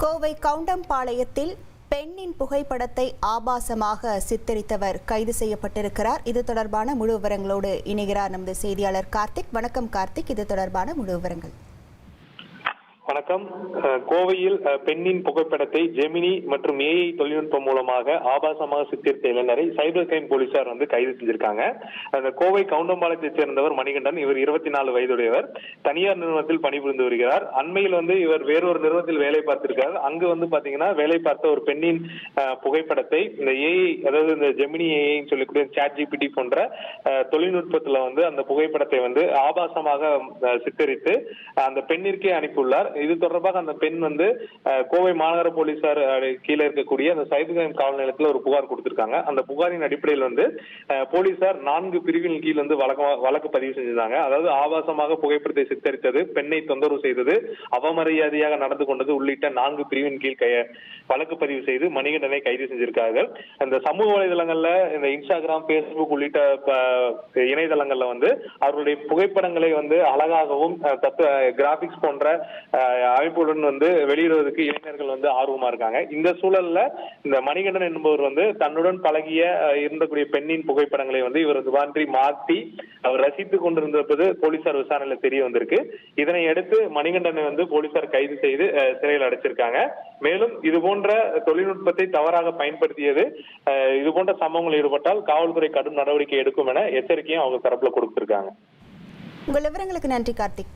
கோவை கவுண்டம்பாளையத்தில் பெண்ணின் புகைப்படத்தை ஆபாசமாக சித்தரித்தவர் கைது செய்யப்பட்டிருக்கிறார். இது தொடர்பான முழு விவரங்களோடு இணைகிறார் நமது செய்தியாளர் கார்த்திக். வணக்கம் கார்த்திக், இது தொடர்பான முழு விவரங்கள். வணக்கம். கோவையில் பெண்ணின் புகைப்படத்தை ஜெமினி மற்றும் ஏஐ தொழில்நுட்பம் மூலமாக ஆபாசமாக சித்தரித்த இளைஞரை சைபர் கிரைம் போலீசார் கைது செஞ்சிருக்காங்க. அந்த கோவை கவுண்டம்பாளையத்தைச் சேர்ந்தவர் மணிகண்டன். இவர் 24 வயதுடையவர். தனியார் நிறுவனத்தில் பணிபுரிந்து வருகிறார். அண்மையில் இவர் வேறொரு நிறுவனத்தில் வேலை பார்த்திருக்கார். அங்கு பாத்தீங்கன்னா வேலை பார்த்த ஒரு பெண்ணின் புகைப்படத்தை இந்த ஏஐ, அதாவது இந்த ஜெமினி ஏஐன்னு சொல்லக்கூடிய ChatGPT போன்ற தொழில்நுட்பத்துல அந்த புகைப்படத்தை ஆபாசமாக சித்தரித்து அந்த பெண்ணிற்கே அனுப்பியுள்ளார். இது தொடர்பாக அந்த பெண் கோவை மாநகர போலீசார் கீழே இருக்கக்கூடிய அந்த சைபர் கிரைம் காவல் நிலையத்தில் ஒரு புகார் கொடுத்திருக்காங்க. அந்த புகாரின் அடிப்படையில் போலீசார் 4 பிரிவின் கீழ் வழக்கு பதிவு செஞ்சிருந்தாங்க. அதாவது ஆபாசமாக புகைப்படத்தை சித்தரித்தது, பெண்ணை தொந்தரவு செய்தது, அவமரியாதையாக நடந்து கொண்டது உள்ளிட்ட 4 பிரிவின் கீழ் வழக்கு பதிவு செய்து மணிகண்டனை கைது செஞ்சிருக்கார்கள். அந்த சமூக வலைதளங்கள்ல இந்த இன்ஸ்டாகிராம், பேஸ்புக் உள்ளிட்ட இணையதளங்கள்ல அவருடைய புகைப்படங்களை அழகாகவும் கிராபிக்ஸ் போன்ற அமைப்புடன் வெளியிடுவதற்கு இளைஞர்கள் ஆர்வமா இருக்காங்க. இந்த சூழல்ல இந்த மணிகண்டன் என்பவர் தன்னுடன் பழகிய இருந்தக்கூடிய பெண்ணின் புகைப்படங்களை இவர் மாற்றி அவர் ரசித்துக் கொண்டிருந்தது போலீசார் விசாரணையில தெரிய வந்திருக்கு. இதனை அடுத்து மணிகண்டனை போலீசார் கைது செய்து சிறையில் அடைச்சிருக்காங்க. மேலும் இது போன்ற தொழில்நுட்பத்தை தவறாக பயன்படுத்தியது, இது போன்ற சம்பவங்கள் ஈடுபட்டால் காவல்துறை கடும் நடவடிக்கை எடுக்கும் என எச்சரிக்கையும் அவங்க தரப்புல கொடுத்திருக்காங்க. உங்கள் விவரங்களுக்கு நன்றி கார்த்திக்.